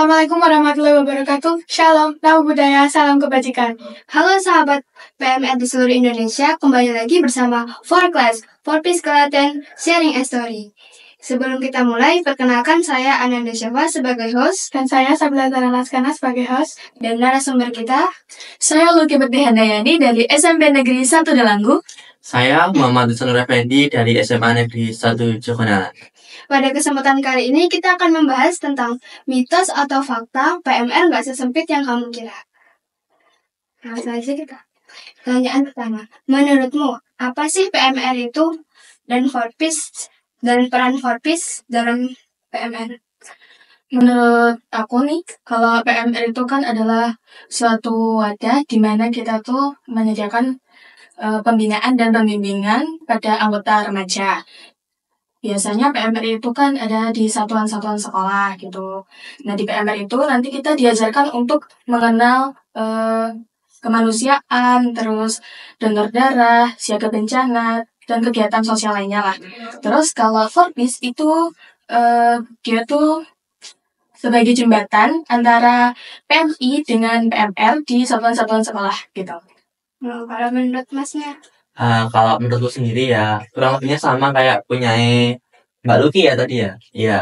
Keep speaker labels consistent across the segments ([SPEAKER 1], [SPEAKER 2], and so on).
[SPEAKER 1] Assalamualaikum warahmatullahi wabarakatuh. Shalom, namo budaya, salam kebajikan.
[SPEAKER 2] Halo sahabat PMR di seluruh Indonesia, kembali lagi bersama For Class, For Peace Klaten, Sharing a Story. Sebelum kita mulai, perkenalkan saya Ananda Syafa sebagai host,
[SPEAKER 1] Dan saya Sabila Laskana sebagai host.
[SPEAKER 2] dan narasumber kita.
[SPEAKER 3] Saya Luki Bekti Handayani dari SMP Negeri 1 Delanggu.
[SPEAKER 4] Saya Muhammad Sanur Effendi dari SMA Negeri 1 Jogonalan.
[SPEAKER 2] Pada kesempatan kali ini kita akan membahas tentang mitos atau fakta PMR nggak sesempit yang kamu kira. Langsung aja kita. Pertanyaan pertama, menurutmu apa sih PMR itu dan peran For Peace dalam PMR?
[SPEAKER 3] Menurut aku nih, kalau PMR itu kan adalah suatu wadah di mana kita tuh menyediakan pembinaan dan pembimbingan pada anggota remaja. Biasanya PMR itu kan ada di satuan-satuan sekolah gitu. Nah di PMR itu nanti kita diajarkan untuk mengenal kemanusiaan, terus donor darah, siaga bencana, dan kegiatan sosial lainnya lah. Terus kalau For Peace itu dia tuh sebagai jembatan antara PMI dengan PMR di satuan-satuan sekolah gitu.
[SPEAKER 2] Kalau menurut masnya?
[SPEAKER 4] Kalau menurutku sendiri ya kurang lebihnya sama kayak punya Mbak Luki ya tadi ya. Iya,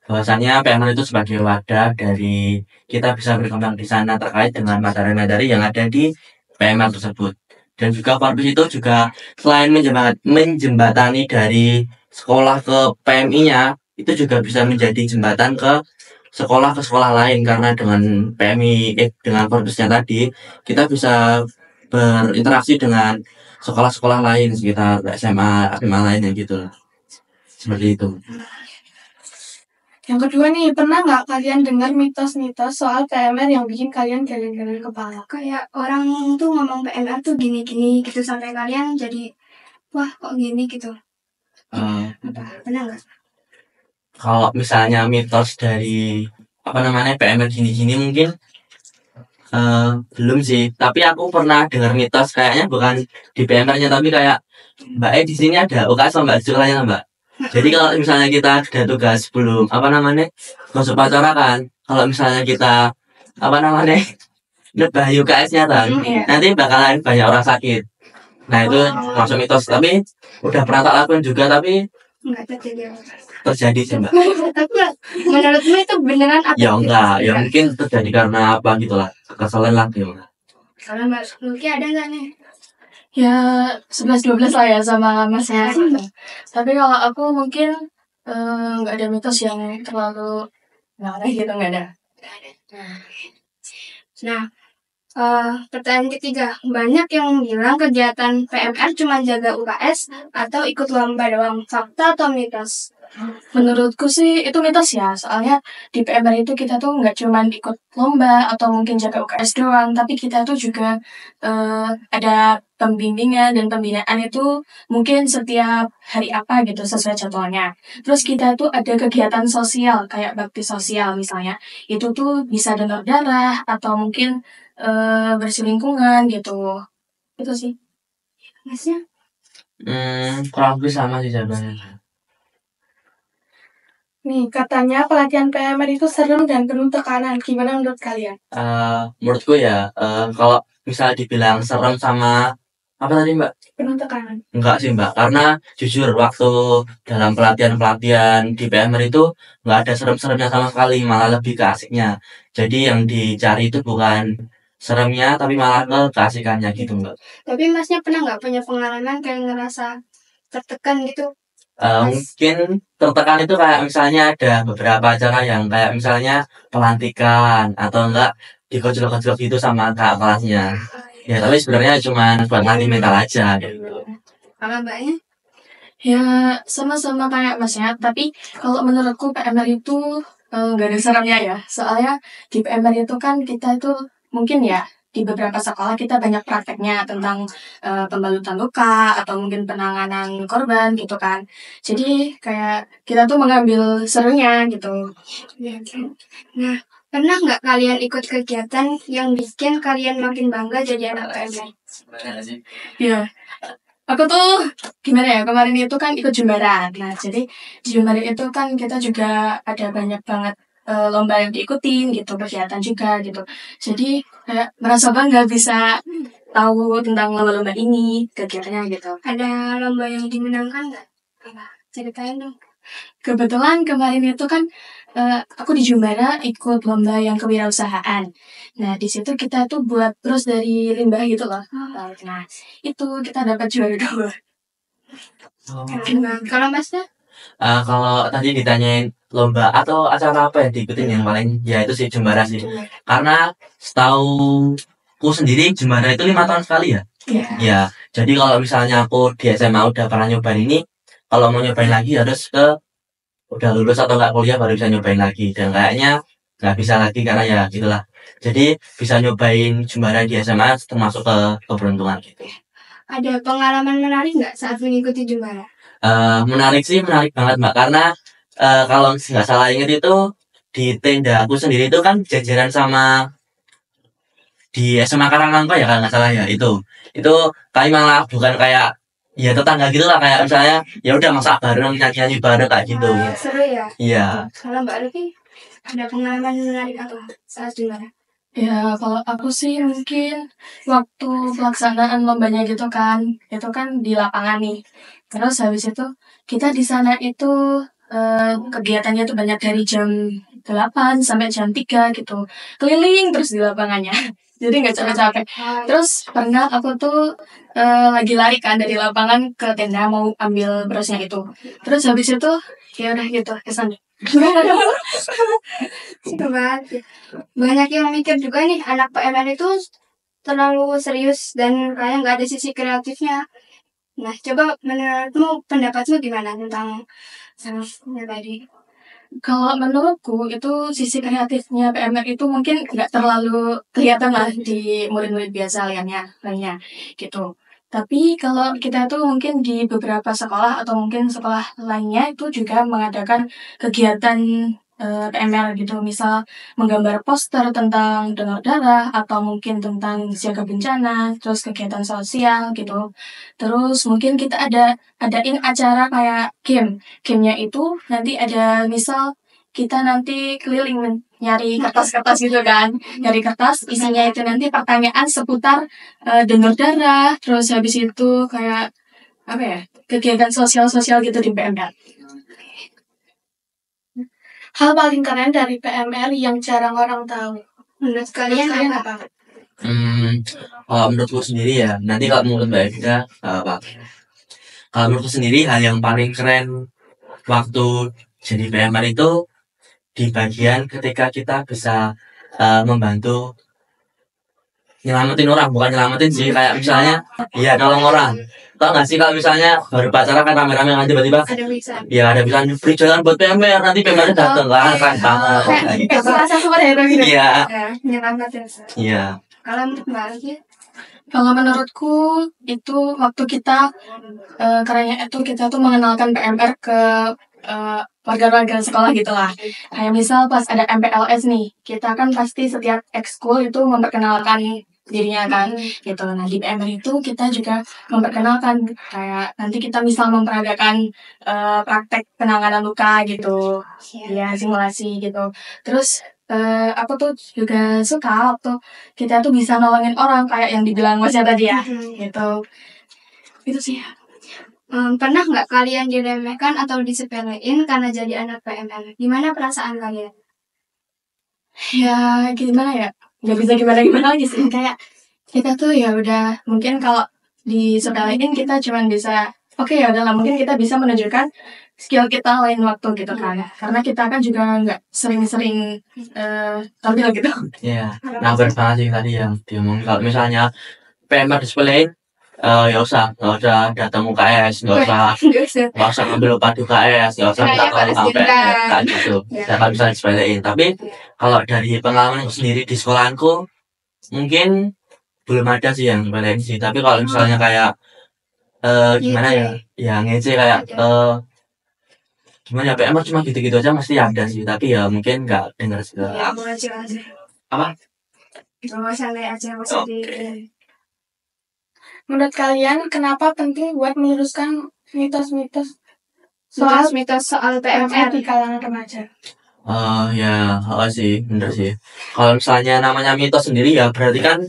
[SPEAKER 4] bahwasannya PMR itu sebagai wadah dari kita bisa berkembang di sana terkait dengan materi-materi yang ada di PMR tersebut. Dan juga For Peace itu juga selain menjembatani dari sekolah ke PMI-nya, itu juga bisa menjadi jembatan ke sekolah lain karena dengan dengan For Peace-nya tadi kita bisa berinteraksi dengan sekolah-sekolah lain sekitar SMA lainnya gitu lah. Seperti itu.
[SPEAKER 1] Yang kedua nih, pernah nggak kalian dengar mitos-mitos soal PMR yang bikin kalian geleng-geleng kepala?
[SPEAKER 2] Kayak orang tuh ngomong PMR tuh gini-gini gitu sampai kalian jadi wah kok gini gitu. Pernah nggak?
[SPEAKER 4] Kalau misalnya mitos dari PMR gini-gini mungkin belum sih. Tapi aku pernah dengar mitos kayaknya bukan di PMR-nya tapi kayak Mbak di sini ada UKS sama Mbak sekolahnya Mbak. Jadi kalau misalnya kita ada tugas sebelum tugas upacara kan, kalau misalnya kita nebah UKS-nya kan, nanti bakalan banyak orang sakit. Nah itu masuk mitos, tapi udah pernah tak lakuin juga tapi
[SPEAKER 2] Enggak terjadi.
[SPEAKER 4] terjadi sih Mbak.
[SPEAKER 2] Tapi menurutmu itu beneran apa?
[SPEAKER 4] Ya enggak, ya mungkin terjadi karena apa gitulah, kekesalan lah gitu.
[SPEAKER 2] Kalau Mbak Luki ada nggak nih?
[SPEAKER 3] Ya 11-12 lah ya sama masnya. Tapi kalau aku mungkin nggak ada mitos yang terlalu ngarah gitu, nggak ada.
[SPEAKER 2] Nah, pertanyaan ketiga, banyak yang bilang kegiatan PMR cuma jaga UKS atau ikut lomba doang. Fakta atau mitos?
[SPEAKER 3] Menurutku sih itu mitos ya, soalnya di PMR itu kita tuh nggak cuma ikut lomba atau mungkin jaga UKS doang, tapi kita tuh juga ada pembimbingan dan pembinaan itu mungkin setiap hari apa gitu sesuai jadwalnya. Terus kita tuh ada kegiatan sosial kayak bakti sosial misalnya, itu tuh bisa donor darah atau mungkin bersih lingkungan gitu. Itu sih.
[SPEAKER 2] Masnya?
[SPEAKER 4] Kurang lebih sama sih jawabannya.
[SPEAKER 1] Nih, katanya pelatihan PMR itu serem dan penuh tekanan. Gimana menurut kalian?
[SPEAKER 4] Menurutku ya, kalau misalnya dibilang serem sama apa tadi Mbak?
[SPEAKER 1] Penuh tekanan.
[SPEAKER 4] Enggak sih Mbak, karena jujur waktu dalam pelatihan di PMR itu nggak ada serem-seremnya sama sekali, malah lebih ke asiknya. Jadi yang dicari itu bukan seremnya, tapi malah ke keasikannya gitu Mbak.
[SPEAKER 2] Tapi masnya pernah nggak punya pengalaman kayak ngerasa tertekan gitu?
[SPEAKER 4] Mungkin tertekan itu kayak misalnya ada beberapa acara yang kayak misalnya pelantikan atau enggak dikocok-kocok gitu sama kak kelasnya. Ya tapi sebenarnya cuma buat latih mental aja gitu.
[SPEAKER 2] Kalau mbaknya?
[SPEAKER 3] Ya sama-sama kayak masnya, tapi kalau menurutku PMR itu nggak ada seremnya ya. Soalnya di PMR itu kan kita itu mungkin ya di beberapa sekolah kita banyak prakteknya tentang pembalutan luka atau mungkin penanganan korban gitu kan. Jadi kayak kita tuh mengambil serunya gitu.
[SPEAKER 2] Nah, pernah nggak kalian ikut kegiatan yang bikin kalian makin bangga jadi anak PMR?
[SPEAKER 3] Iya. Aku tuh gimana ya, kemarin itu kan ikut Jembaran. Nah jadi di Jembaran itu kan kita juga ada banyak banget lomba yang diikutin gitu, kegiatan juga gitu. Jadi kayak merasa bangga bisa tahu tentang lomba-lomba ini, kegiatannya gitu.
[SPEAKER 2] Ada lomba yang dimenangkan nggak? Apa? Ceritain dong.
[SPEAKER 3] Kebetulan kemarin itu kan aku di Jumbara ikut lomba yang kewirausahaan. Nah di situ kita tuh buat terus dari limbah gitu loh. Nah itu kita dapat juara 2.
[SPEAKER 4] Oh.
[SPEAKER 2] Kalau Masnya?
[SPEAKER 4] Kalau tadi ditanyain lomba atau acara apa yang diikutin yang paling ya itu sih Jumbara sih. Karena setauku sendiri Jumbara itu 5 tahun sekali ya.
[SPEAKER 3] Iya.
[SPEAKER 4] Ya, jadi kalau misalnya aku di SMA udah pernah nyobain ini, kalau mau nyobain lagi harus udah lulus atau nggak kuliah baru bisa nyobain lagi. Dan kayaknya nggak bisa lagi karena ya gitulah. Jadi bisa nyobain Jumbara di SMA termasuk keberuntungan gitu.
[SPEAKER 2] Ada pengalaman menarik nggak saat mengikuti Jumbara?
[SPEAKER 4] Menarik banget Mbak, karena kalau nggak salah ingat itu di tenda aku sendiri itu kan jajaran sama di SMA Karangangka ya kalau nggak salah ya itu kami malah bukan kayak ya tetangga gitu lah, kayak misalnya ya udah masak bareng nyanyi bareng kayak gitu.
[SPEAKER 2] Seru ya.
[SPEAKER 4] Iya.
[SPEAKER 2] Kalau Mbak Luki ada pengalaman menarik apa saat Jumbara?
[SPEAKER 3] Ya kalau aku sih mungkin waktu pelaksanaan lombanya gitu kan, itu kan di lapangan nih. Terus habis itu kita di sana itu kegiatannya tuh banyak dari jam 8 sampai jam 3 gitu. Keliling terus di lapangannya. Jadi nggak capek-capek. Terus pernah aku tuh lagi lari kan dari lapangan ke tenda mau ambil berasnya itu. Terus habis itu ya udah gitu kesan.
[SPEAKER 2] Seru banget. Banyak yang mikir juga nih anak PMR itu terlalu serius dan kayak nggak ada sisi kreatifnya. Nah, coba menurutmu pendapatmu gimana tentang salahnya tadi?
[SPEAKER 3] Kalau menurutku itu sisi kreatifnya PMR itu mungkin nggak terlalu kelihatan lah di murid-murid biasa lainnya gitu. Tapi kalau kita tuh mungkin di beberapa sekolah atau mungkin sekolah lainnya itu juga mengadakan kegiatan PMR gitu, misal menggambar poster tentang donor darah atau mungkin tentang siaga bencana, terus kegiatan sosial gitu. Terus mungkin kita adain acara kayak gamenya itu nanti ada misal kita nanti keliling nyari kertas-kertas gitu kan, nyari kertas isinya itu nanti pertanyaan seputar donor darah, terus habis itu kayak apa ya, kegiatan sosial gitu di PMR.
[SPEAKER 1] Hal paling keren dari PMR yang jarang orang tahu.
[SPEAKER 2] Menurut kalian apa?
[SPEAKER 4] Kalau menurutku sendiri ya, nanti kalau menurut Mbak Evita apa? Kalau menurutku sendiri hal yang paling keren waktu jadi PMR itu di bagian ketika kita bisa membantu nyelamatin orang, bukan nyelamatin sih, kayak misalnya ya nolong orang. Tau gak sih kalau misalnya baru pacaran kan rame-rame kan tiba-tiba
[SPEAKER 2] Ada bisa.
[SPEAKER 4] ya ada bilang beri jalan buat PMR, nanti PMR dateng lah, keren banget.
[SPEAKER 1] Rasa superhero gitu.
[SPEAKER 4] Iya.
[SPEAKER 2] Nyelamatin.
[SPEAKER 4] Iya.
[SPEAKER 2] Kalau menurut Mbak Luki?
[SPEAKER 3] Kalau menurutku itu waktu kita kerennya itu kita tuh mengenalkan PMR ke warga-warga sekolah gitu lah. Kayak misal pas ada MPLS nih, kita kan pasti setiap ekskul itu memperkenalkan dirinya kan gitu. Nah di PMR itu kita juga memperkenalkan kayak nanti kita misal memperagakan praktek penanganan luka gitu, ya simulasi gitu. Terus aku tuh juga suka waktu kita tuh bisa nolongin orang kayak yang dibilang Masnya tadi ya, gitu. Itu sih.
[SPEAKER 2] Pernah nggak kalian diremehkan atau disepelein karena jadi anak PMR? Gimana perasaan kalian?
[SPEAKER 3] Ya gimana ya, nggak bisa gimana lagi sih, kayak kita tuh ya udah mungkin kalau disepelein kita cuman bisa oke ya udahlah, mungkin kita bisa menunjukkan skill kita lain waktu gitu kan, karena kita kan juga nggak sering-sering tampil gitu.
[SPEAKER 4] Iya. Nah benar banget sih tadi yang diomongin, kalau misalnya PMR disepelein nggak usah datang UKS, nggak usah ngambil upah di UKS, nggak usah minta tolong sama PMR kayak gitu. Ya kalau bisa disepelein. Tapi kalau dari pengalaman sendiri di sekolahanku mungkin belum ada sih yang disepelein sih. Tapi kalau misalnya kayak gimana ya ngece kayak gimana ya, PMR cuma gitu-gitu aja mesti ada sih. Tapi ya mungkin nggak dengar segala. Apa?
[SPEAKER 1] Menurut kalian kenapa penting buat meluruskan mitos-mitos
[SPEAKER 2] Soal mitos soal PMR
[SPEAKER 1] di kalangan remaja?
[SPEAKER 4] Ya, sih, bener sih. Kalau misalnya namanya mitos sendiri ya berarti kan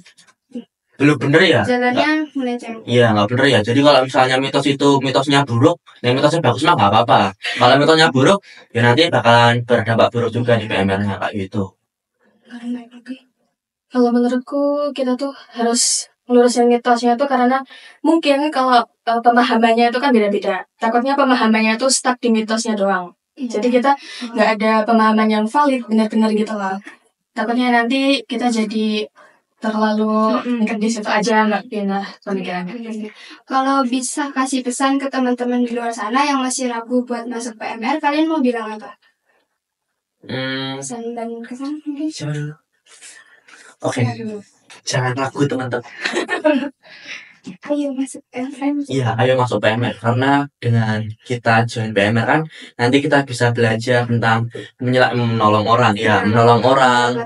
[SPEAKER 4] belum bener ya.
[SPEAKER 2] Jalannya melenceng.
[SPEAKER 4] Iya, nggak bener ya. Jadi kalau misalnya mitos itu mitosnya buruk, yang mitosnya bagus mah nggak apa-apa. Kalau mitosnya buruk, ya nanti bakalan berdampak buruk juga di PMR-nya kayak gitu.
[SPEAKER 3] Kalau menurutku kita tuh harus ngelurusin mitosnya tuh karena mungkin kalau pemahamannya itu kan beda-beda. Takutnya pemahamannya tuh stuck di mitosnya doang. Jadi kita nggak ada pemahaman yang valid benar-benar gitu loh. Takutnya nanti kita jadi terlalu dekat di situ aja nggak pindah pemikirannya.
[SPEAKER 2] Kalau bisa kasih pesan ke teman-teman di luar sana yang masih ragu buat masuk PMR, kalian mau bilang apa? Pesan dan kesan mungkin?
[SPEAKER 4] Siapa dulu? Oke, jangan ragu teman-teman.
[SPEAKER 2] Ayo masuk PMR.
[SPEAKER 4] Iya, ayo masuk PMR karena dengan kita join PMR kan nanti kita bisa belajar tentang menolong orang, ya, menolong orang,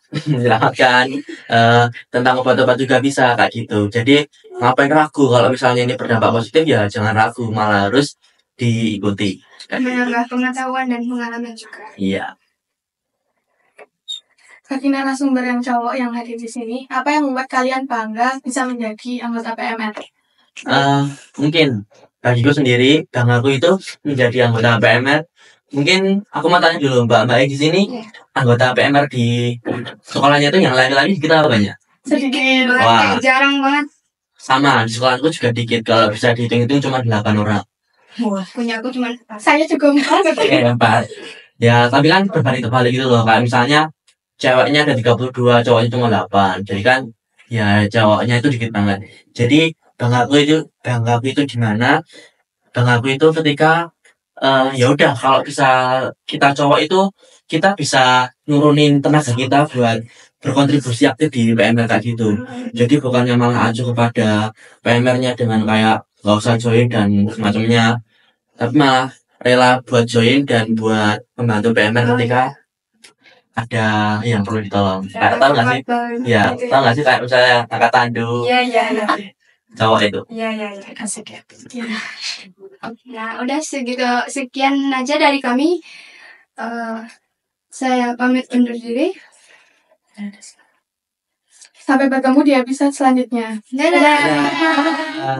[SPEAKER 4] menyelamatkan, tentang obat-obat juga bisa kayak gitu. Jadi ngapain ragu kalau misalnya ini berdampak positif ya jangan ragu, malah harus diikuti.
[SPEAKER 2] Menambah pengetahuan dan pengalaman juga.
[SPEAKER 4] Iya.
[SPEAKER 1] Bagi narasumber yang cowok yang hadir di sini, apa yang membuat kalian bangga bisa menjadi anggota PMR?
[SPEAKER 4] Mungkin bagiku sendiri, banggaku itu menjadi anggota PMR. Mungkin aku mau tanya dulu Mbak di sini, anggota PMR di sekolahnya itu yang laki-laki kita apa banyak?
[SPEAKER 1] Sedikit.
[SPEAKER 4] Wah.
[SPEAKER 2] Jarang banget.
[SPEAKER 4] Sama, di sekolahku juga dikit. Kalau bisa dihitung-hitung cuma 8 orang.
[SPEAKER 2] Punya aku cuma
[SPEAKER 1] Saya juga 4.
[SPEAKER 4] Oke, 4. Ya, tapi kan berbalik-terbalik gitu loh. Kayak misalnya ceweknya ada 32, cowoknya cuma 8. Jadi kan ya cowoknya itu dikit banget. Jadi banggaku itu di mana? Banggaku itu ketika ya udah kalau bisa kita cowok itu kita bisa nurunin tenaga kita buat berkontribusi aktif di PMR kayak gitu. Jadi bukannya malah acuh kepada PMR-nya dengan kayak nggak usah join dan semacamnya, tapi malah rela buat join dan buat membantu PMR ketika ada yang perlu ditolong. Kayak tahu nggak sih? Ya, tahu nggak sih kayak misalnya angkat tandu.
[SPEAKER 2] Iya.
[SPEAKER 4] Cowok itu.
[SPEAKER 2] Iya. Asik ya. Nah, udah sekian aja dari kami. Saya pamit undur diri.
[SPEAKER 1] Sampai bertemu di episode selanjutnya.
[SPEAKER 2] Dadah.
[SPEAKER 4] Ya.